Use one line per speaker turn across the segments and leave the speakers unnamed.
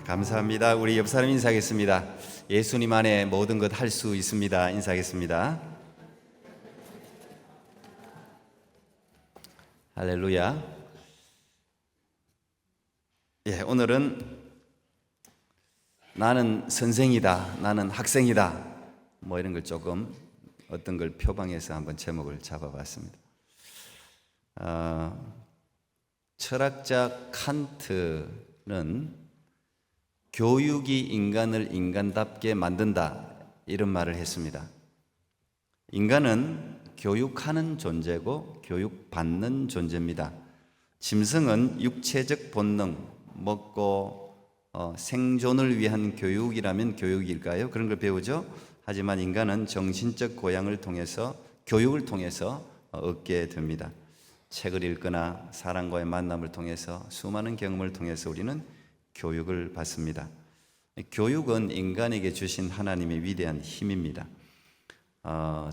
감사합니다. 우리 옆 사람 인사하겠습니다. 예수님 안에 모든 것 할 수 있습니다. 인사하겠습니다. 할렐루야. 오늘은 나는 선생이다, 나는 학생이다, 뭐 이런 걸 조금 어떤 걸 표방해서 한번 제목을 잡아봤습니다. 철학자 칸트는 교육이 인간을 인간답게 만든다, 이런 말을 했습니다. 인간은 교육하는 존재고 교육받는 존재입니다. 짐승은 육체적 본능, 먹고 생존을 위한 교육이라면 교육일까요? 그런 걸 배우죠. 하지만 인간은 정신적 교육을 통해서 얻게 됩니다. 책을 읽거나 사람과의 만남을 통해서, 수많은 경험을 통해서 우리는 교육을 받습니다. 교육은 인간에게 주신 하나님의 위대한 힘입니다.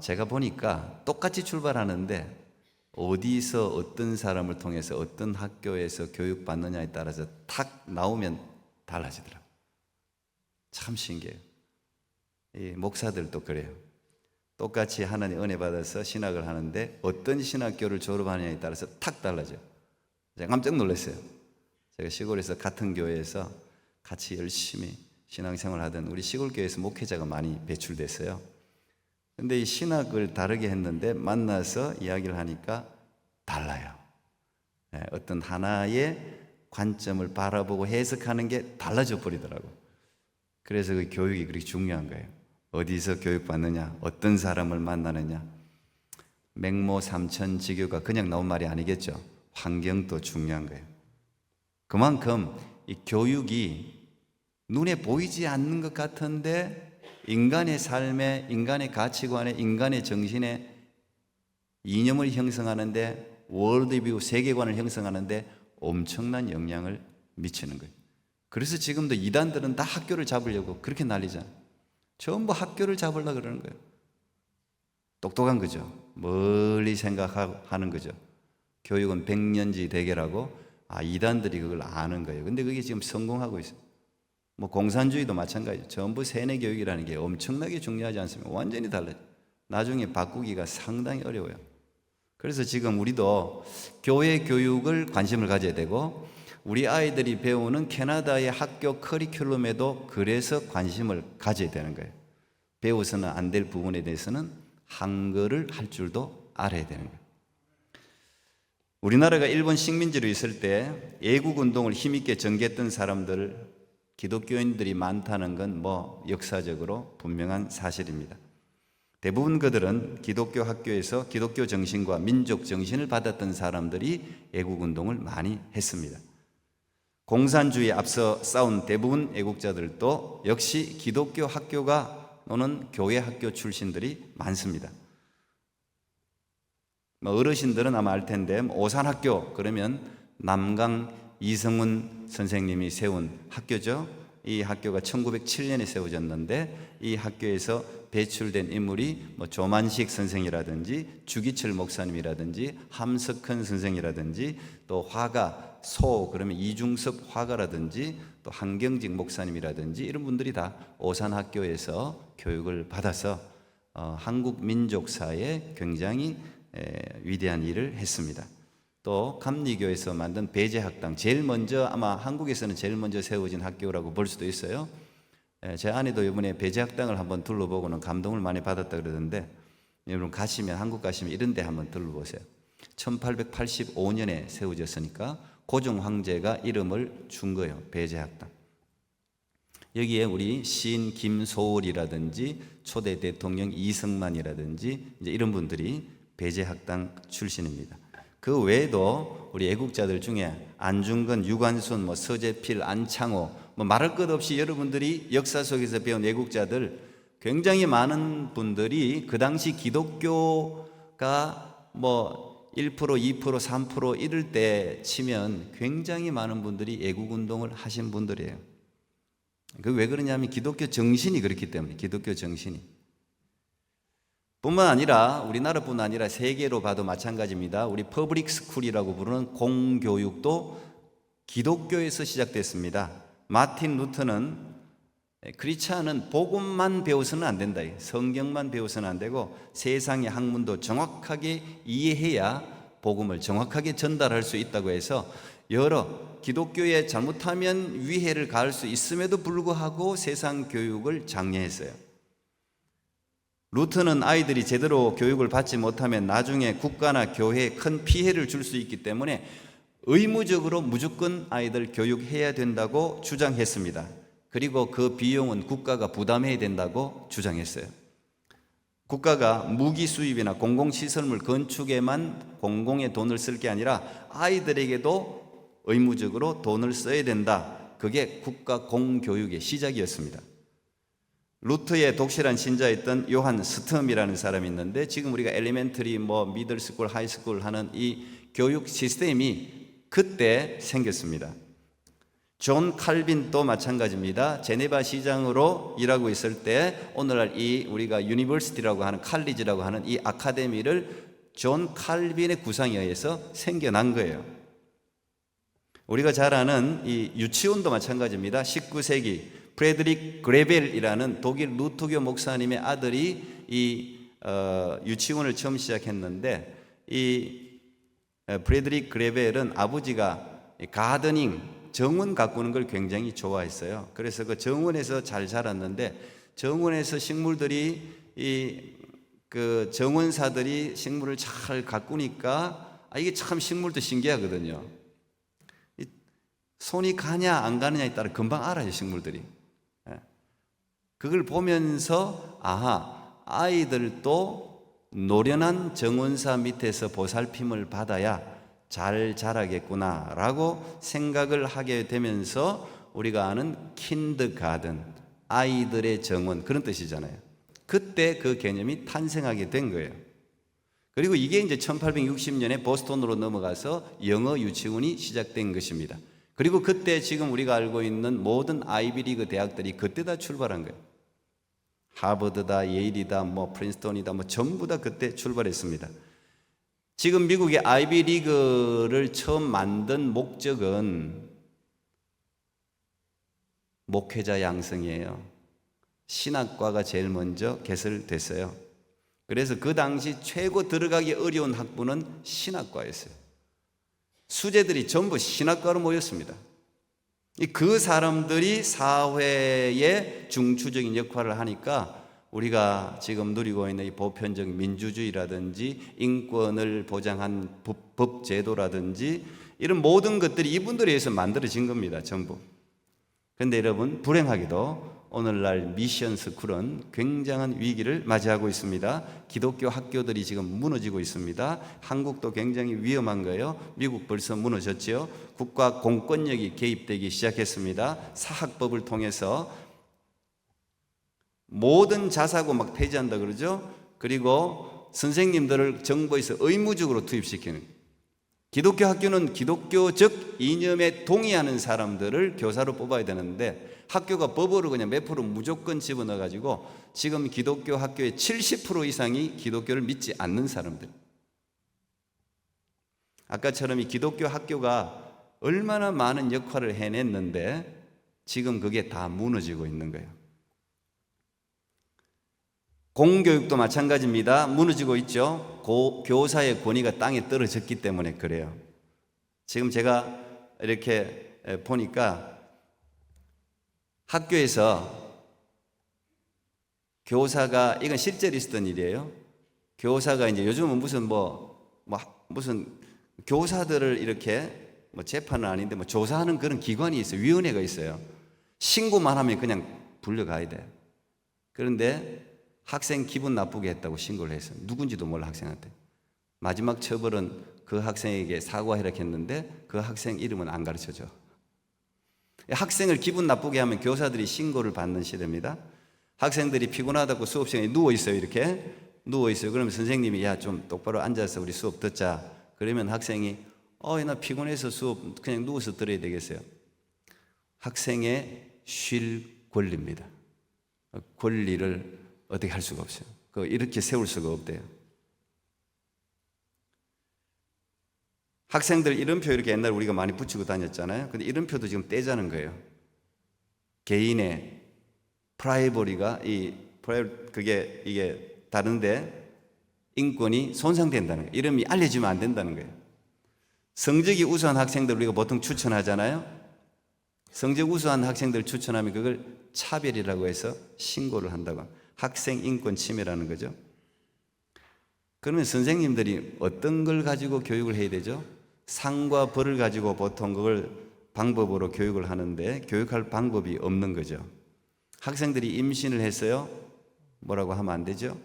제가 보니까 똑같이 출발하는데 어디서 어떤 사람을 통해서 어떤 학교에서 교육받느냐에 따라서 탁 나오면 달라지더라고요. 참 신기해요. 이 목사들도 그래요. 똑같이 하나님 은혜 받아서 신학을 하는데 어떤 신학교를 졸업하느냐에 따라서 탁 달라져요. 제가 깜짝 놀랐어요. 제가 시골에서 같은 교회에서 같이 열심히 신앙생활을 하던 우리 시골교회에서 목회자가 많이 배출됐어요. 근데 이 신학을 다르게 했는데 만나서 이야기를 하니까 달라요. 어떤 하나의 관점을 바라보고 해석하는 게 달라져 버리더라고요. 그래서 그 교육이 그렇게 중요한 거예요. 어디서 교육받느냐, 어떤 사람을 만나느냐. 맹모 삼천지교가 그냥 나온 말이 아니겠죠. 환경도 중요한 거예요. 그만큼 이 교육이 눈에 보이지 않는 것 같은데 인간의 삶에, 인간의 가치관에, 인간의 정신에 이념을 형성하는데, 월드뷰, 세계관을 형성하는데 엄청난 영향을 미치는 거예요. 그래서 지금도 이단들은 다 학교를 잡으려고 그렇게 난리잖아요. 전부 학교를 잡으려고 그러는 거예요. 똑똑한 거죠. 멀리 생각하는 거죠. 교육은 백년지 대계라고, 이단들이 그걸 아는 거예요. 근데 그게 지금 성공하고 있어요. 뭐 공산주의도 마찬가지죠. 전부 세뇌 교육이라는 게 엄청나게 중요하지 않습니까? 완전히 달라요. 나중에 바꾸기가 상당히 어려워요. 그래서 지금 우리도 교회 교육을 관심을 가져야 되고, 우리 아이들이 배우는 캐나다의 학교 커리큘럼에도 그래서 관심을 가져야 되는 거예요. 배워서는 안 될 부분에 대해서는 한글을 할 줄도 알아야 되는 거예요. 우리나라가 일본 식민지로 있을 때 애국운동을 힘있게 전개했던 사람들, 기독교인들이 많다는 건 역사적으로 분명한 사실입니다. 대부분 그들은 기독교 학교에서 기독교 정신과 민족 정신을 받았던 사람들이 애국운동을 많이 했습니다. 공산주의에 앞서 싸운 대부분 애국자들도 역시 기독교 학교가 또는 교회 학교 출신들이 많습니다. 어르신들은 아마 알 텐데, 오산학교 그러면 남강 이성훈 선생님이 세운 학교죠. 이 학교가 1907년에 세워졌는데, 이 학교에서 배출된 인물이 조만식 선생이라든지 주기철 목사님이라든지 함석헌 선생이라든지, 또 화가 그러면 이중섭 화가라든지, 또 한경직 목사님이라든지, 이런 분들이 다 오산학교에서 교육을 받아서 한국 민족사에 굉장히 위대한 일을 했습니다. 또 감리교에서 만든 배제학당, 제일 먼저, 아마 한국에서는 제일 먼저 세워진 학교라고 볼 수도 있어요. 제 아내도 이번에 배제학당을 한번 둘러보고는 감동을 많이 받았다 그러던데, 여러분 한국 가시면 이런 데 한번 둘러보세요. 1885년에 세워졌으니까 고종 황제가 이름을 준 거예요. 배제학당. 여기에 우리 시인 김소월이라든지 초대 대통령 이승만이라든지 이런 분들이 배제학당 출신입니다. 그 외에도 우리 애국자들 중에 안중근, 유관순, 서재필, 안창호, 말할 것 없이 여러분들이 역사 속에서 배운 애국자들, 굉장히 많은 분들이 그 당시 기독교가 1%, 2%, 3% 이럴 때 치면 굉장히 많은 분들이 애국운동을 하신 분들이에요. 그 왜 그러냐면 기독교 정신이 그렇기 때문에, 기독교 정신이. 뿐만 아니라 우리나라뿐 아니라 세계로 봐도 마찬가지입니다. 우리 퍼블릭 스쿨이라고 부르는 공교육도 기독교에서 시작됐습니다. 마틴 루터는 크리스찬은 복음만 배워서는 안 된다. 성경만 배워서는 안 되고 세상의 학문도 정확하게 이해해야 복음을 정확하게 전달할 수 있다고 해서 여러 기독교에 잘못하면 위해를 가할 수 있음에도 불구하고 세상 교육을 장려했어요. 루터는 아이들이 제대로 교육을 받지 못하면 나중에 국가나 교회에 큰 피해를 줄 수 있기 때문에 의무적으로 무조건 아이들 교육해야 된다고 주장했습니다. 그리고 그 비용은 국가가 부담해야 된다고 주장했어요. 국가가 무기 수입이나 공공시설물 건축에만 공공의 돈을 쓸 게 아니라 아이들에게도 의무적으로 돈을 써야 된다. 그게 국가 공교육의 시작이었습니다. 루터의 독실한 신자였던 요한 스텀이라는 사람이 있는데 지금 우리가 엘리멘터리, 미들스쿨, 하이스쿨 하는 이 교육 시스템이 그때 생겼습니다. 존 칼빈도 마찬가지입니다. 제네바 시장으로 일하고 있을 때 오늘날 이 우리가 유니버시티라고 하는 칼리지라고 하는 이 아카데미를 존 칼빈의 구상에 의해서 생겨난 거예요. 우리가 잘 아는 이 유치원도 마찬가지입니다. 19세기 프레드릭 그레벨이라는 독일 루터교 목사님의 아들이 이 유치원을 처음 시작했는데 이 프레드릭 그레벨은 아버지가 가드닝 정원 가꾸는 걸 굉장히 좋아했어요. 그래서 그 정원에서 잘 자랐는데 정원에서 식물들이 그 정원사들이 식물을 잘 가꾸니까 이게 참 식물도 신기하거든요. 손이 가냐 안 가느냐에 따라 금방 알아요, 식물들이. 그걸 보면서 아이들도 노련한 정원사 밑에서 보살핌을 받아야 잘 자라겠구나라고 생각을 하게 되면서 우리가 아는 킨드가든, 아이들의 정원, 그런 뜻이잖아요. 그때 그 개념이 탄생하게 된 거예요. 그리고 이게 이제 1860년에 보스턴으로 넘어가서 영어 유치원이 시작된 것입니다. 그리고 그때 지금 우리가 알고 있는 모든 아이비리그 대학들이 그때 다 출발한 거예요. 하버드다, 예일이다, 프린스턴이다, 전부 다 그때 출발했습니다. 지금 미국의 아이비리그를 처음 만든 목적은 목회자 양성이에요. 신학과가 제일 먼저 개설됐어요. 그래서 그 당시 최고 들어가기 어려운 학부는 신학과였어요. 수재들이 전부 신학과로 모였습니다. 그 사람들이 사회의 중추적인 역할을 하니까 우리가 지금 누리고 있는 이 보편적 민주주의라든지 인권을 보장한 법제도라든지 이런 모든 것들이 이분들에 의해서 만들어진 겁니다. 전부. 그런데 여러분, 불행하게도 오늘날 미션 스쿨은 굉장한 위기를 맞이하고 있습니다. 기독교 학교들이 지금 무너지고 있습니다. 한국도 굉장히 위험한 거예요. 미국 벌써 무너졌죠. 국가 공권력이 개입되기 시작했습니다. 사학법을 통해서 모든 자사고 막 폐지한다 그러죠. 그리고 선생님들을 정부에서 의무적으로 투입시키는, 기독교 학교는 기독교적 이념에 동의하는 사람들을 교사로 뽑아야 되는데 학교가 법으로 그냥 몇 프로 무조건 집어넣어 가지고 지금 기독교 학교의 70% 이상이 기독교를 믿지 않는 사람들. 아까처럼 이 기독교 학교가 얼마나 많은 역할을 해냈는데 지금 그게 다 무너지고 있는 거예요. 공교육도 마찬가지입니다. 무너지고 있죠. 교사의 권위가 땅에 떨어졌기 때문에 그래요. 지금 제가 이렇게 보니까 학교에서 교사가, 이건 실제로 있었던 일이에요. 교사가 이제 요즘은 무슨 교사들을 이렇게 재판은 아닌데 조사하는 그런 기관이 있어요. 위원회가 있어요. 신고만 하면 그냥 불려가야 돼요. 그런데 학생 기분 나쁘게 했다고 신고를 했어요. 누군지도 몰라, 학생한테. 마지막 처벌은 그 학생에게 사과해라 했는데 그 학생 이름은 안 가르쳐줘. 학생을 기분 나쁘게 하면 교사들이 신고를 받는 시대입니다. 학생들이 피곤하다고 수업 시간에 누워있어요. 이렇게 누워있어요. 그러면 선생님이 야, 좀 똑바로 앉아서 우리 수업 듣자. 그러면 학생이 나 피곤해서 수업 그냥 누워서 들어야 되겠어요. 학생의 쉴 권리입니다. 권리를 어떻게 할 수가 없어요. 이렇게 세울 수가 없대요. 학생들 이름표 이렇게 옛날에 우리가 많이 붙이고 다녔잖아요. 근데 이름표도 지금 떼자는 거예요. 개인의 프라이버리가 이게 다른데 인권이 손상된다는 거예요. 이름이 알려지면 안 된다는 거예요. 성적이 우수한 학생들 우리가 보통 추천하잖아요. 성적 우수한 학생들 추천하면 그걸 차별이라고 해서 신고를 한다고. 학생 인권 침해라는 거죠. 그러면 선생님들이 어떤 걸 가지고 교육을 해야 되죠? 상과 벌을 가지고 보통 그걸 방법으로 교육을 하는데 교육할 방법이 없는 거죠. 학생들이 임신을 했어요. 뭐라고 하면 안 되죠?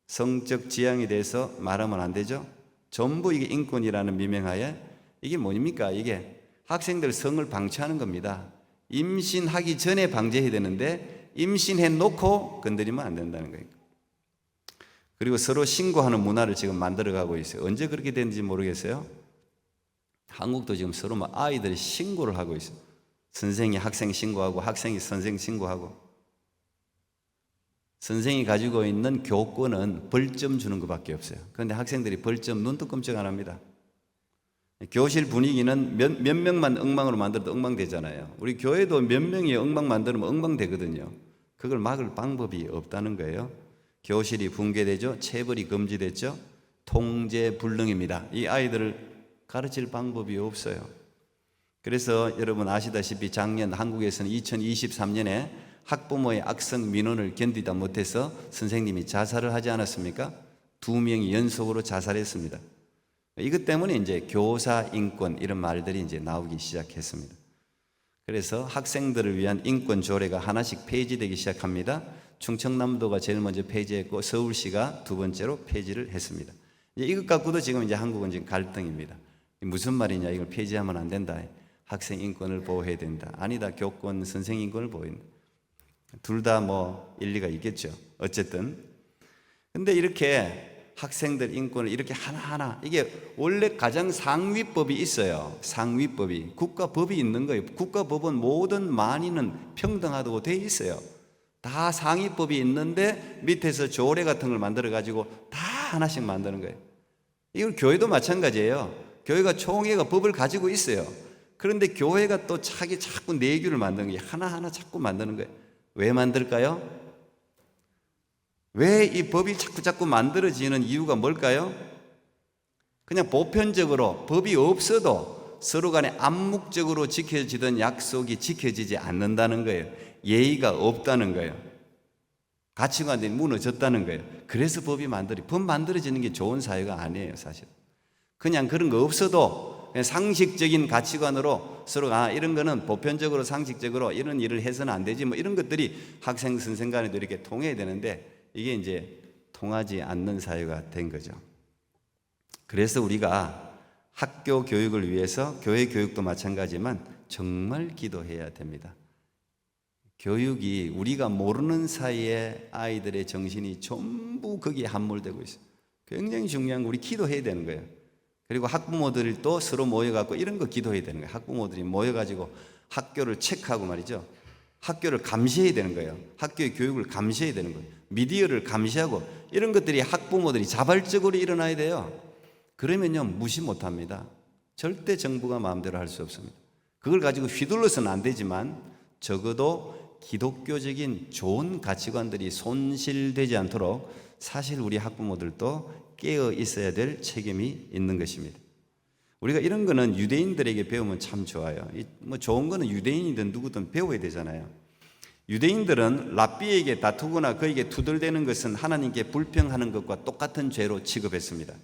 성적 지향에 대해서 말하면 안 되죠? 전부 이게 인권이라는 미명하에 이게 뭡니까? 이게 학생들 성을 방치하는 겁니다. 임신하기 전에 방지해야 되는데 임신해 놓고 건드리면 안 된다는 거예요. 그리고 서로 신고하는 문화를 지금 만들어가고 있어요. 언제 그렇게 됐는지 모르겠어요. 한국도 지금 서로 막 아이들이 신고를 하고 있어요. 선생이 학생 신고하고 학생이 선생 신고하고. 선생이 가지고 있는 교권은 벌점 주는 것밖에 없어요. 그런데 학생들이 벌점 눈도 끔찍 안 합니다. 교실 분위기는 몇 명만 엉망으로 만들어도 엉망되잖아요. 우리 교회도 몇 명이 엉망 만들면 엉망되거든요. 그걸 막을 방법이 없다는 거예요. 교실이 붕괴되죠. 체벌이 금지됐죠. 통제 불능입니다. 이 아이들을 가르칠 방법이 없어요. 그래서 여러분 아시다시피 작년 한국에서는 2023년에 학부모의 악성 민원을 견디다 못해서 선생님이 자살을 하지 않았습니까? 2명이 연속으로 자살했습니다. 이것 때문에 이제 교사 인권 이런 말들이 이제 나오기 시작했습니다. 그래서 학생들을 위한 인권 조례가 하나씩 폐지되기 시작합니다. 충청남도가 제일 먼저 폐지했고 서울시가 두 번째로 폐지를 했습니다. 이것 갖고도 지금 이제 한국은 지금 갈등입니다. 무슨 말이냐? 이걸 폐지하면 안 된다. 학생 인권을 보호해야 된다. 아니다. 교권 선생 인권을 보호해야 된다. 둘 다 뭐 일리가 있겠죠. 어쨌든. 근데 이렇게 학생들 인권을 이렇게 하나하나 이게 원래 가장 상위법이 있어요. 상위법이. 국가법이 있는 거예요. 국가법은 모든 만인은 평등하다고 돼 있어요. 다 상위법이 있는데 밑에서 조례 같은 걸 만들어 가지고 다 하나씩 만드는 거예요. 이건 교회도 마찬가지예요. 교회가 총회가 법을 가지고 있어요. 그런데 교회가 또 자꾸 내규를 만드는 게 하나하나 자꾸 만드는 거예요. 왜 만들까요? 왜 이 법이 자꾸 만들어지는 이유가 뭘까요? 그냥 보편적으로 법이 없어도 서로 간에 암묵적으로 지켜지던 약속이 지켜지지 않는다는 거예요. 예의가 없다는 거예요. 가치관들이 무너졌다는 거예요. 그래서 법이 법 만들어지는 게 좋은 사회가 아니에요, 사실. 그냥 그런 거 없어도 그냥 상식적인 가치관으로 서로 이런 거는 보편적으로 상식적으로 이런 일을 해서는 안 되지 뭐 이런 것들이 학생 선생 간에도 이렇게 통해야 되는데 이게 이제 통하지 않는 사회가 된 거죠. 그래서 우리가 학교 교육을 위해서 교회 교육도 마찬가지지만 정말 기도해야 됩니다. 교육이 우리가 모르는 사이에 아이들의 정신이 전부 거기에 함몰되고 있어요. 굉장히 중요한 거 우리 기도해야 되는 거예요. 그리고 학부모들도 서로 모여갖고 이런 거 기도해야 되는 거예요. 학부모들이 모여가지고 학교를 체크하고 말이죠. 학교를 감시해야 되는 거예요. 학교의 교육을 감시해야 되는 거예요. 미디어를 감시하고 이런 것들이 학부모들이 자발적으로 일어나야 돼요. 그러면요 무시 못합니다. 절대 정부가 마음대로 할 수 없습니다. 그걸 가지고 휘둘러서는 안 되지만 적어도 기독교적인 좋은 가치관들이 손실되지 않도록 사실 우리 학부모들도 깨어 있어야 될 책임이 있는 것입니다. 우리가 이런 거는 유대인들에게 배우면 참 좋아요. 뭐 좋은 거는 유대인이든 누구든 배워야 되잖아요. 유대인들은 랍비에게 다투거나 그에게 투덜대는 것은 하나님께 불평하는 것과 똑같은 죄로 취급했습니다.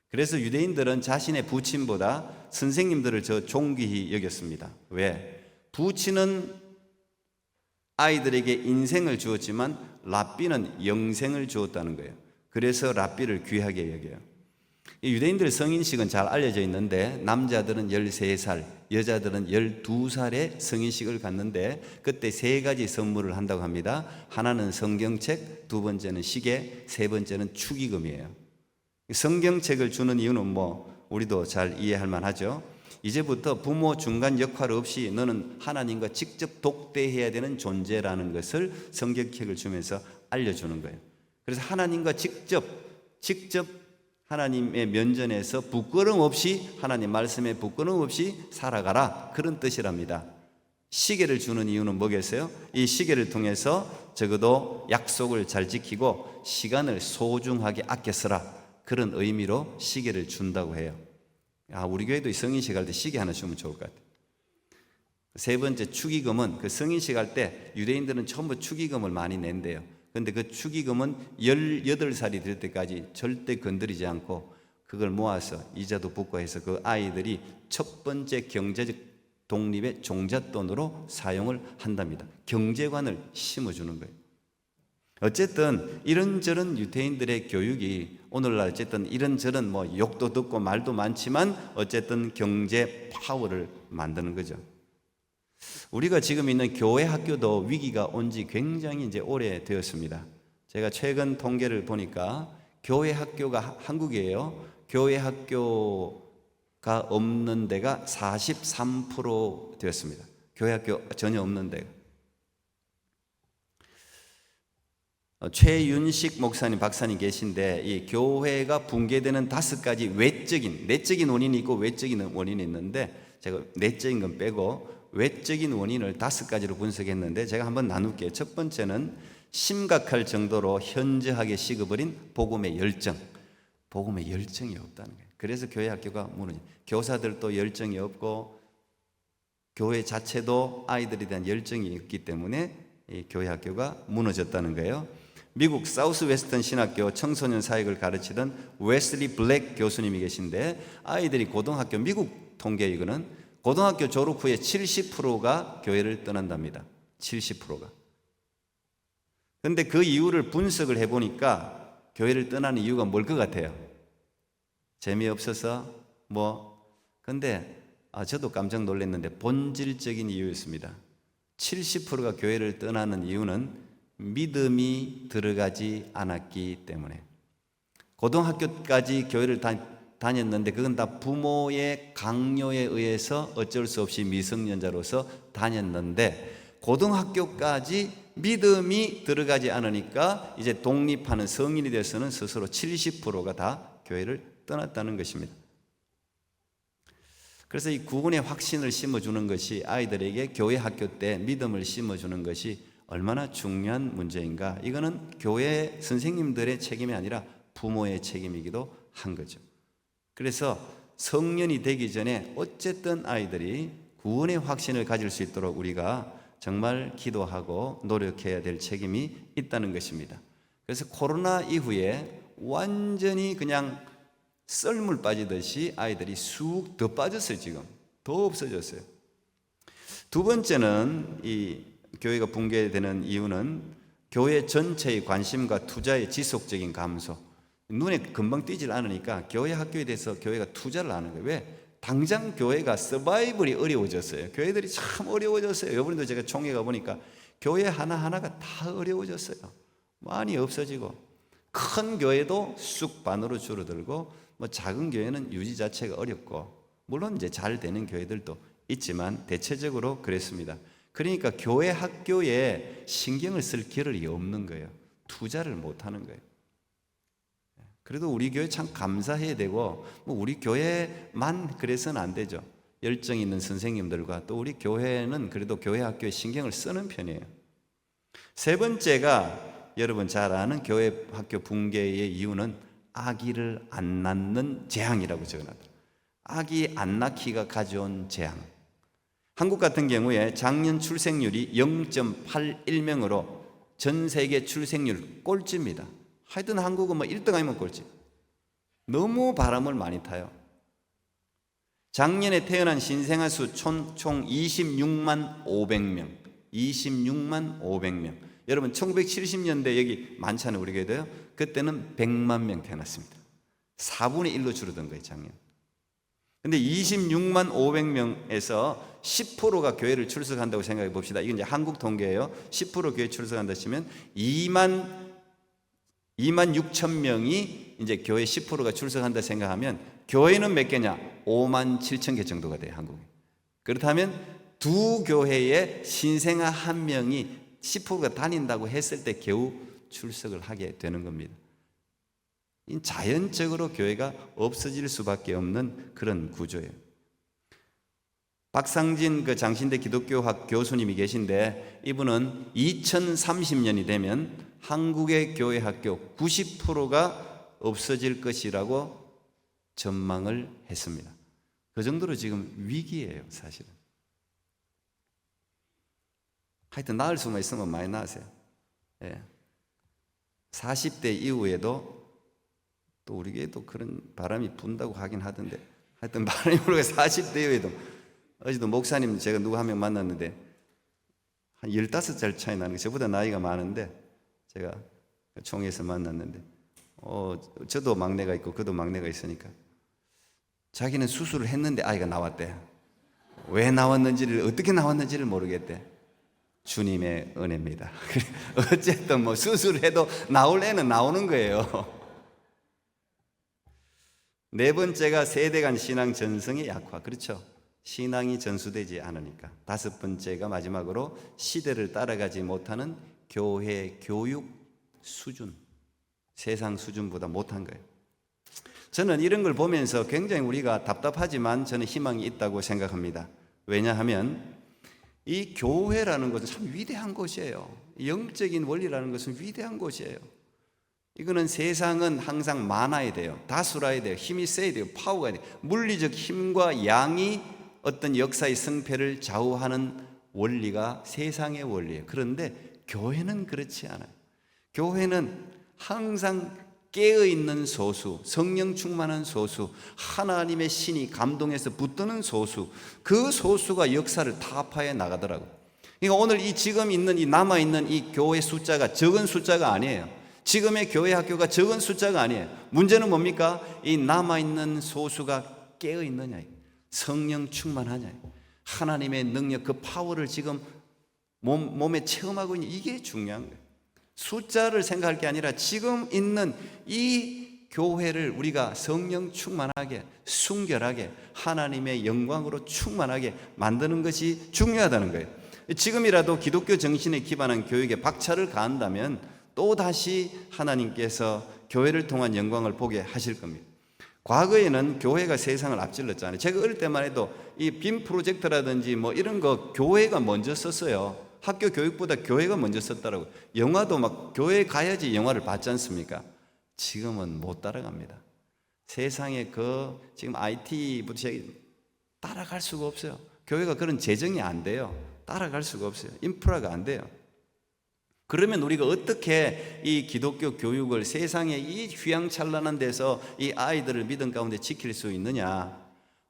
그래서 유대인들은 자신의 부친보다 선생님들을 더 존귀히 여겼습니다. 왜? 부친은 아이들에게 인생을 주었지만 랍비는 영생을 주었다는 거예요. 그래서 랍비를 귀하게 여겨요. 유대인들 성인식은 잘 알려져 있는데 남자들은 13살, 여자들은 12살에 성인식을 갖는데 그때 3가지 선물을 한다고 합니다. 하나는 성경책, 2번째는 시계, 3번째는 축의금이에요. 성경책을 주는 이유는 뭐 우리도 잘 이해할 만하죠. 이제부터 부모 중간 역할 없이 너는 하나님과 직접 독대해야 되는 존재라는 것을 성경책을 주면서 알려주는 거예요. 그래서 하나님과 직접 하나님의 면전에서 부끄럼 없이 하나님 말씀에 부끄럼 없이 살아가라 그런 뜻이랍니다. 시계를 주는 이유는 뭐겠어요? 이 시계를 통해서 적어도 약속을 잘 지키고 시간을 소중하게 아껴 쓰라, 그런 의미로 시계를 준다고 해요. 우리 교회도 성인식 할 때 시계 하나 주면 좋을 것 같아요. 세 번째, 축의금은 그 성인식 할 때 유대인들은 전부 축의금을 많이 낸대요. 그런데 그 축의금은 18살이 될 때까지 절대 건드리지 않고 그걸 모아서 이자도 붙고 해서 그 아이들이 첫 번째 경제적 독립의 종잣돈으로 사용을 한답니다. 경제관을 심어주는 거예요. 어쨌든 이런저런 유대인들의 교육이 오늘날 어쨌든 이런저런 욕도 듣고 말도 많지만 어쨌든 경제 파워를 만드는 거죠. 우리가 지금 있는 교회 학교도 위기가 온 지 굉장히 이제 오래되었습니다. 제가 최근 통계를 보니까 교회 학교가 한국이에요. 교회 학교가 없는 데가 43% 되었습니다. 교회 학교 전혀 없는 데가. 최윤식 목사님, 박사님 계신데 이 교회가 붕괴되는 5가지 내적인 원인이 있고 외적인 원인이 있는데 제가 내적인 건 빼고 외적인 원인을 5가지로 분석했는데 제가 한번 나눌게요. 첫 번째는 심각할 정도로 현저하게 식어버린 복음의 열정이 없다는 거예요. 그래서 교회 학교가 무너져. 교사들도 열정이 없고 교회 자체도 아이들에 대한 열정이 없기 때문에 이 교회 학교가 무너졌다는 거예요. 미국 사우스 웨스턴 신학교 청소년 사역을 가르치던 웨슬리 블랙 교수님이 계신데 아이들이 고등학교, 미국 통계 이거는 고등학교 졸업 후에 70%가 교회를 떠난답니다. 70%가. 그런데 그 이유를 분석을 해보니까 교회를 떠나는 이유가 뭘 것 같아요? 재미없어서 근데 저도 깜짝 놀랐는데 본질적인 이유였습니다. 70%가 교회를 떠나는 이유는 믿음이 들어가지 않았기 때문에. 고등학교까지 교회를 다녔는데 그건 다 부모의 강요에 의해서 어쩔 수 없이 미성년자로서 다녔는데 고등학교까지 믿음이 들어가지 않으니까 이제 독립하는 성인이 돼서는 스스로 70%가 다 교회를 떠났다는 것입니다. 그래서 이 구원의 확신을 심어주는 것이 아이들에게 교회 학교 때 믿음을 심어주는 것이 얼마나 중요한 문제인가. 이거는 교회 선생님들의 책임이 아니라 부모의 책임이기도 한 거죠. 그래서 성년이 되기 전에 어쨌든 아이들이 구원의 확신을 가질 수 있도록 우리가 정말 기도하고 노력해야 될 책임이 있다는 것입니다. 그래서 코로나 이후에 완전히 그냥 썰물 빠지듯이 아이들이 쑥 더 빠졌어요. 지금 더 없어졌어요. 두 번째는 이 교회가 붕괴되는 이유는 교회 전체의 관심과 투자의 지속적인 감소. 눈에 금방 띄질 않으니까 교회 학교에 대해서 교회가 투자를 안 하는 거예요. 왜? 당장 교회가 서바이벌이 어려워졌어요. 교회들이 참 어려워졌어요. 이번에도 제가 총회 가보니까 교회 하나하나가 다 어려워졌어요. 많이 없어지고 큰 교회도 쑥 반으로 줄어들고 작은 교회는 유지 자체가 어렵고 물론 이제 잘 되는 교회들도 있지만 대체적으로 그랬습니다. 그러니까 교회 학교에 신경을 쓸 겨를이 없는 거예요. 투자를 못 하는 거예요. 그래도 우리 교회 참 감사해야 되고 우리 교회만 그래서는 안 되죠. 열정 있는 선생님들과 또 우리 교회는 그래도 교회 학교에 신경을 쓰는 편이에요. 세 번째가 여러분 잘 아는 교회 학교 붕괴의 이유는 아기를 안 낳는 재앙이라고 적어놨다. 아기 안 낳기가 가져온 재앙. 한국 같은 경우에 작년 출생률이 0.81명으로 전 세계 출생률 꼴찌입니다. 하여튼 한국은 1등 아니면 꼴찌. 너무 바람을 많이 타요. 작년에 태어난 신생아 수 총 26만 500명. 26만 500명. 여러분 1970년대 여기 많잖아요. 우리 교회도요. 그때는 100만 명 태어났습니다. 4분의 1로 줄어든 거예요. 작년. 근데 26만 500명에서 10%가 교회를 출석한다고 생각해 봅시다. 이건 이제 한국 통계예요. 10% 교회 출석한다 치면 2만 6천 명이 이제 교회 10%가 출석한다 생각하면 교회는 몇 개냐? 5만 7천 개 정도가 돼요, 한국에. 그렇다면 두 교회에 신생아 한 명이 10%가 다닌다고 했을 때 겨우 출석을 하게 되는 겁니다. 자연적으로 교회가 없어질 수밖에 없는 그런 구조예요. 박상진 그 장신대 기독교학 교수님이 계신데, 이분은 2030년이 되면 한국의 교회 학교 90%가 없어질 것이라고 전망을 했습니다. 그 정도로 지금 위기예요, 사실은. 하여튼 나을 수만 있으면 많이 나으세요. 예. 40대 이후에도 또 우리 교회도 그런 바람이 분다고 하긴 하던데, 하여튼 바람이 불고 40대 이후에도, 어제도 목사님 제가 누구 한 명 만났는데 한 15살 차이 나는 게, 저보다 나이가 많은데 제가 총회에서 만났는데 저도 막내가 있고 그도 막내가 있으니까 자기는 수술을 했는데 아이가 나왔대. 왜 나왔는지를, 어떻게 나왔는지를 모르겠대. 주님의 은혜입니다. 어쨌든 뭐 수술해도 나올 애는 나오는 거예요. 네 번째가 세대 간 신앙 전성의 약화. 그렇죠. 신앙이 전수되지 않으니까. 다섯 번째가 마지막으로 시대를 따라가지 못하는 교회 교육 수준. 세상 수준보다 못한 거예요. 저는 이런 걸 보면서 굉장히 우리가 답답하지만 저는 희망이 있다고 생각합니다. 왜냐하면 이 교회라는 것은 참 위대한 곳이에요. 영적인 원리라는 것은 위대한 곳이에요. 이거는 세상은 항상 많아야 돼요. 다수라야 돼요. 힘이 세야 돼요. 파워가 돼요. 물리적 힘과 양이 어떤 역사의 승패를 좌우하는 원리가 세상의 원리예요. 그런데 교회는 그렇지 않아요. 교회는 항상 깨어있는 소수, 성령 충만한 소수, 하나님의 신이 감동해서 붙드는 소수, 그 소수가 역사를 타파해 나가더라고요. 그러니까 오늘 이 지금 있는 이 남아있는 이 교회 숫자가 적은 숫자가 아니에요. 지금의 교회 학교가 적은 숫자가 아니에요. 문제는 뭡니까? 이 남아있는 소수가 깨어있느냐, 성령 충만하냐, 하나님의 능력, 그 파워를 지금 몸에 체험하고 있는, 이게 중요한 거예요. 숫자를 생각할 게 아니라 지금 있는 이 교회를 우리가 성령 충만하게, 순결하게, 하나님의 영광으로 충만하게 만드는 것이 중요하다는 거예요. 지금이라도 기독교 정신에 기반한 교육에 박차를 가한다면 또다시 하나님께서 교회를 통한 영광을 보게 하실 겁니다. 과거에는 교회가 세상을 앞질렀잖아요. 제가 어릴 때만 해도 이 빔 프로젝터라든지 뭐 이런 거 교회가 먼저 썼어요. 학교 교육보다 교회가 먼저 썼다라고. 영화도 막 교회 가야지 영화를 봤지 않습니까? 지금은 못 따라갑니다. 세상에 지금 IT부터 따라갈 수가 없어요. 교회가 그런 재정이 안 돼요. 따라갈 수가 없어요. 인프라가 안 돼요. 그러면 우리가 어떻게 이 기독교 교육을 세상의 이 휘황찬란한 데서 이 아이들을 믿음 가운데 지킬 수 있느냐?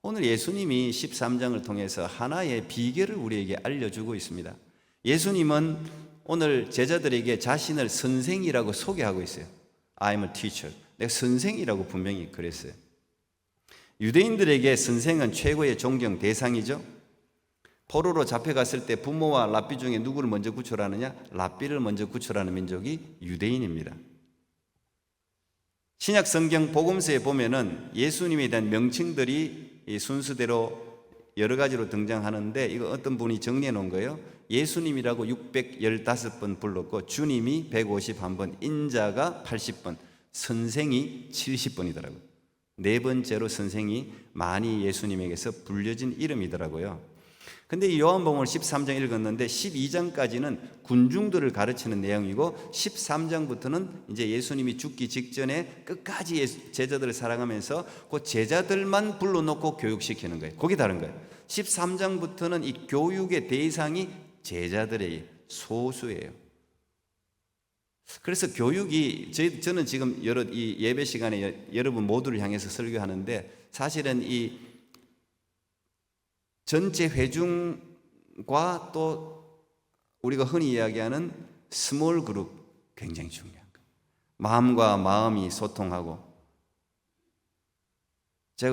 오늘 예수님이 13장을 통해서 하나의 비결을 우리에게 알려주고 있습니다. 예수님은 오늘 제자들에게 자신을 선생이라고 소개하고 있어요. I'm a teacher. 내가 선생이라고 분명히 그랬어요. 유대인들에게 선생은 최고의 존경 대상이죠. 포로로 잡혀갔을 때 부모와 랍비 중에 누구를 먼저 구출하느냐? 랍비를 먼저 구출하는 민족이 유대인입니다. 신약 성경 복음서에 보면은 예수님에 대한 명칭들이 이 순서대로 여러 가지로 등장하는데, 이거 어떤 분이 정리해 놓은 거예요. 예수님이라고 615번 불렀고, 주님이 151번, 인자가 80번, 선생이 70번이더라고요. 네 번째로 선생이 많이 예수님에게서 불려진 이름이더라고요. 근데 이 요한복음을 13장 읽었는데 12장까지는 군중들을 가르치는 내용이고 13장부터는 이제 예수님이 죽기 직전에 끝까지 제자들을 사랑하면서 그 제자들만 불러놓고 교육시키는 거예요. 그게 다른 거예요. 13장부터는 이 교육의 대상이 제자들의 소수예요. 그래서 교육이, 저는 지금 이 예배 시간에 여러분 모두를 향해서 설교하는데, 사실은 이 전체 회중과 또 우리가 흔히 이야기하는 스몰 그룹 굉장히 중요한 거예요. 마음과 마음이 소통하고,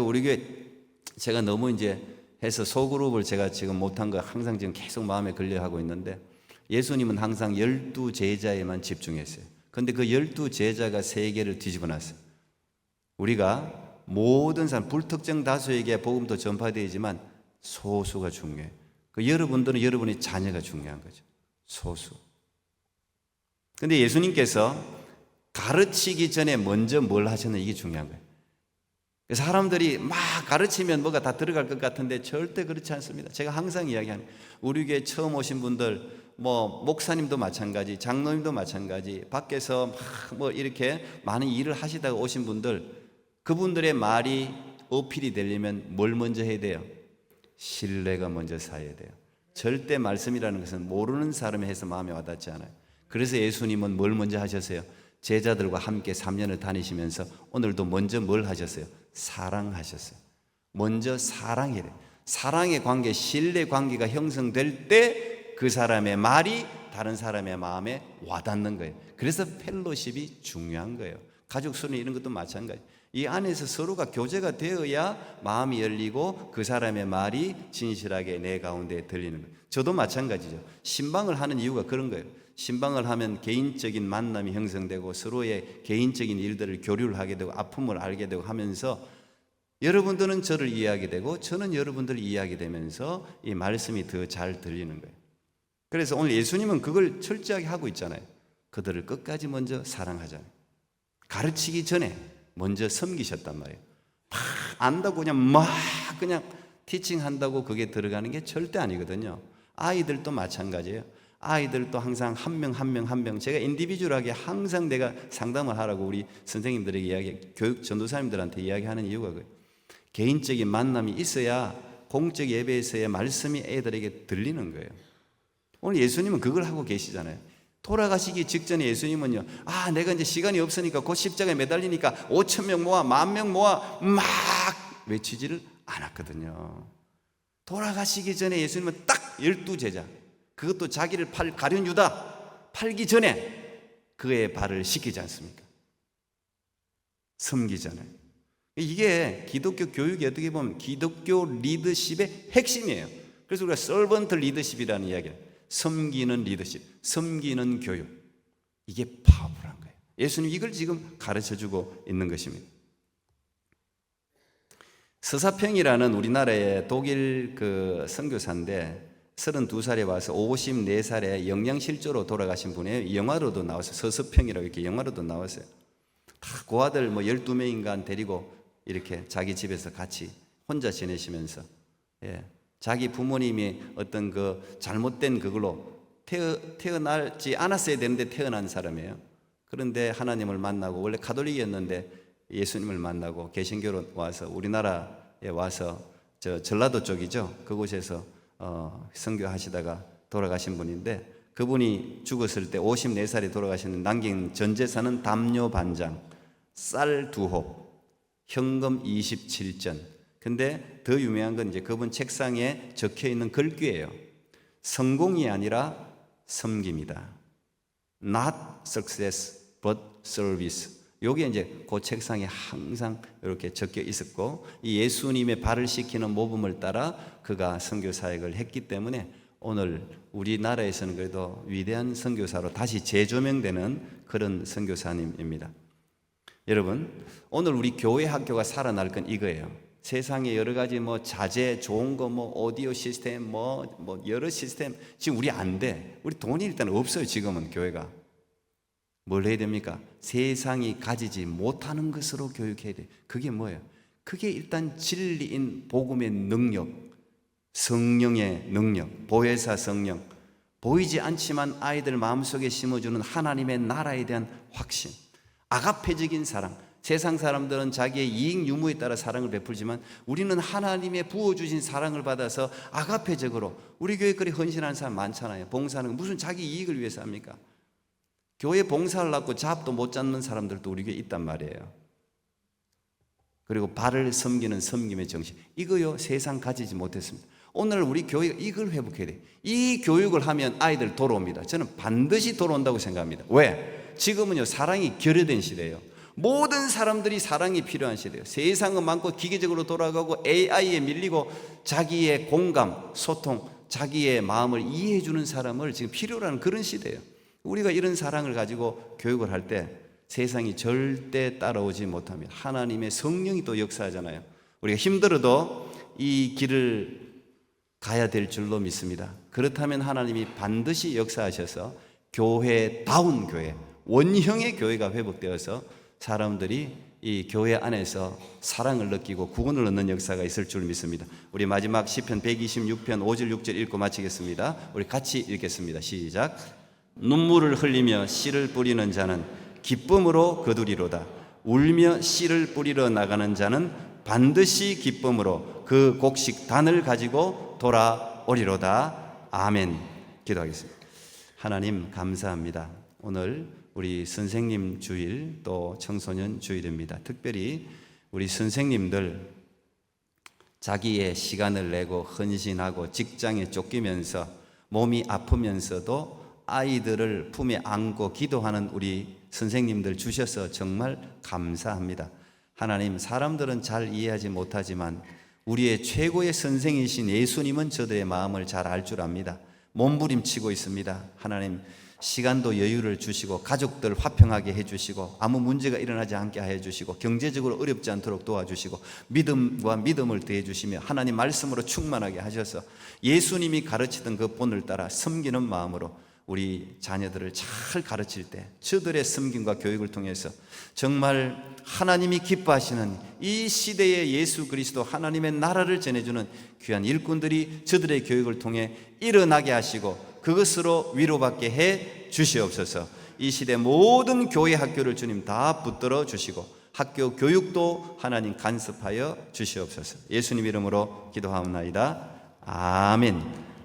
우리 교회 제가 너무 이제 해서 소그룹을 제가 지금 못한 거 항상 지금 계속 마음에 걸려하고 있는데, 예수님은 항상 12제자에만 집중했어요. 그런데 그 12제자가 세계를 뒤집어 놨어요. 우리가 모든 사람, 불특정 다수에게 복음도 전파되지만 소수가 중요해요. 여러분들은 여러분의 자녀가 중요한 거죠. 소수. 그런데 예수님께서 가르치기 전에 먼저 뭘 하셨나, 이게 중요한 거예요. 사람들이 막 가르치면 뭐가 다 들어갈 것 같은데 절대 그렇지 않습니다. 제가 항상 이야기하는, 우리 교회 처음 오신 분들, 뭐 목사님도 마찬가지, 장로님도 마찬가지, 밖에서 막 뭐 이렇게 많은 일을 하시다가 오신 분들, 그분들의 말이 어필이 되려면 뭘 먼저 해야 돼요? 신뢰가 먼저 쌓여야 돼요. 절대 말씀이라는 것은 모르는 사람이 해서 마음에 와닿지 않아요. 그래서 예수님은 뭘 먼저 하셨어요? 제자들과 함께 3년을 다니시면서 오늘도 먼저 뭘 하셨어요? 사랑하셨어요. 먼저 사랑해야 돼요. 사랑의 관계, 신뢰 관계가 형성될 때 그 사람의 말이 다른 사람의 마음에 와닿는 거예요. 그래서 펠로십이 중요한 거예요. 가족 수는 이런 것도 마찬가지. 이 안에서 서로가 교제가 되어야 마음이 열리고 그 사람의 말이 진실하게 내 가운데 들리는 거예요. 저도 마찬가지죠. 신방을 하는 이유가 그런 거예요. 신방을 하면 개인적인 만남이 형성되고 서로의 개인적인 일들을 교류를 하게 되고 아픔을 알게 되고 하면서 여러분들은 저를 이해하게 되고 저는 여러분들을 이해하게 되면서 이 말씀이 더 잘 들리는 거예요. 그래서 오늘 예수님은 그걸 철저하게 하고 있잖아요. 그들을 끝까지 먼저 사랑하잖아요. 가르치기 전에 먼저 섬기셨단 말이에요. 막 안다고 그냥 티칭한다고 그게 들어가는 게 절대 아니거든요. 아이들도 마찬가지예요. 아이들도 항상 한 명 제가 인디비주얼하게 항상 내가 상담을 하라고 우리 선생님들에게 교육 전도사님들한테 이야기하는 이유가 그래요. 개인적인 만남이 있어야 공적 예배에서의 말씀이 애들에게 들리는 거예요. 오늘 예수님은 그걸 하고 계시잖아요. 돌아가시기 직전에 예수님은요, 내가 이제 시간이 없으니까 곧 십자가에 매달리니까 5,000명 모아 10,000명 모아 막 외치지를 않았거든요. 돌아가시기 전에 예수님은 딱 12제자, 그것도 자기를 가룟 유다 팔기 전에 그의 발을 씻기지 않습니까? 섬기잖아요. 이게 기독교 교육이 어떻게 보면 기독교 리더십의 핵심이에요. 그래서 우리가 서번트 리더십이라는 이야기예요. 섬기는 리더십, 섬기는 교육. 이게 파워풀한 거예요. 예수님 이걸 지금 가르쳐주고 있는 것입니다. 서사평이라는 우리나라의 독일 그 선교사인데 32살에 와서 54살에 영양실조로 돌아가신 분이에요. 이 영화로도 나왔어요. 서서평이라고 이렇게 영화로도 나왔어요. 다 그 아들 12명인가 데리고 이렇게 자기 집에서 같이 혼자 지내시면서, 자기 부모님이 어떤 그 잘못된 그걸로 태어나지 않았어야 되는데 태어난 사람이에요. 그런데 하나님을 만나고, 원래 가톨릭이었는데 예수님을 만나고 개신교로 와서 우리나라에 와서 저 전라도 쪽이죠. 그곳에서 선교하시다가 돌아가신 분인데, 그분이 죽었을 때 54살에 돌아가시는 남긴 전 재산은 담요 반장, 쌀 2홉, 현금 27전. 근데 더 유명한 건 이제 그분 책상에 적혀 있는 글귀예요. 성공이 아니라 섬김이다. Not success, but service. 요게 이제 그 책상에 항상 이렇게 적혀 있었고, 이 예수님의 발을 씻기는 모범을 따라 그가 선교 사역을 했기 때문에 오늘 우리나라에서는 그래도 위대한 선교사로 다시 재조명되는 그런 선교사님입니다. 여러분, 오늘 우리 교회 학교가 살아날 건 이거예요. 세상에 여러 가지 뭐 자재 좋은 거 뭐 오디오 시스템 뭐 여러 시스템 지금 우리 안 돼. 우리 돈이 일단 없어요. 지금은 교회가 뭘 해야 됩니까? 세상이 가지지 못하는 것으로 교육해야 돼. 그게 뭐예요? 그게 일단 진리인 복음의 능력, 성령의 능력, 보혜사 성령, 보이지 않지만 아이들 마음속에 심어주는 하나님의 나라에 대한 확신, 아가페적인 사랑. 세상 사람들은 자기의 이익 유무에 따라 사랑을 베풀지만 우리는 하나님의 부어주신 사랑을 받아서 아가페적으로, 우리 교회 그리 헌신하는 사람 많잖아요. 봉사하는 거 무슨 자기 이익을 위해서 합니까? 교회 봉사를 하고 잡도 못 잡는 사람들도 우리 교회에 있단 말이에요. 그리고 발을 섬기는 섬김의 정신, 이거요 세상 가지지 못했습니다. 오늘 우리 교회가 이걸 회복해야 돼요. 이 교육을 하면 아이들 돌아옵니다. 저는 반드시 돌아온다고 생각합니다. 왜? 지금은요 사랑이 결여된 시대예요. 모든 사람들이 사랑이 필요한 시대예요. 세상은 많고 기계적으로 돌아가고 AI에 밀리고 자기의 공감, 소통, 자기의 마음을 이해해 주는 사람을 지금 필요로 하는 그런 시대예요. 우리가 이런 사랑을 가지고 교육을 할 때 세상이 절대 따라오지 못합니다. 하나님의 성령이 또 역사하잖아요. 우리가 힘들어도 이 길을 가야 될 줄로 믿습니다. 그렇다면 하나님이 반드시 역사하셔서 교회다운 교회, 원형의 교회가 회복되어서 사람들이 이 교회 안에서 사랑을 느끼고 구원을 얻는 역사가 있을 줄 믿습니다. 우리 마지막 시편 126편 5절 6절 읽고 마치겠습니다. 우리 같이 읽겠습니다. 시작. 눈물을 흘리며 씨를 뿌리는 자는 기쁨으로 거두리로다. 울며 씨를 뿌리러 나가는 자는 반드시 기쁨으로 그 곡식 단을 가지고 돌아오리로다. 아멘. 기도하겠습니다. 하나님 감사합니다. 오늘 우리 선생님 주일 또 청소년 주일입니다. 특별히 우리 선생님들 자기의 시간을 내고 헌신하고 직장에 쫓기면서 몸이 아프면서도 아이들을 품에 안고 기도하는 우리 선생님들 주셔서 정말 감사합니다. 하나님, 사람들은 잘 이해하지 못하지만 우리의 최고의 선생이신 예수님은 저들의 마음을 잘 알 줄 압니다. 몸부림치고 있습니다. 하나님, 시간도 여유를 주시고 가족들 화평하게 해주시고 아무 문제가 일어나지 않게 해주시고 경제적으로 어렵지 않도록 도와주시고 믿음과 믿음을 더해주시며 하나님 말씀으로 충만하게 하셔서 예수님이 가르치던 그 본을 따라 섬기는 마음으로 우리 자녀들을 잘 가르칠 때 저들의 섬김과 교육을 통해서 정말 하나님이 기뻐하시는 이 시대의 예수 그리스도 하나님의 나라를 전해주는 귀한 일꾼들이 저들의 교육을 통해 일어나게 하시고 그것으로 위로받게 해 주시옵소서. 이 시대 모든 교회 학교를 주님 다 붙들어 주시고 학교 교육도 하나님 간섭하여 주시옵소서. 예수님 이름으로 기도하옵나이다. 아멘.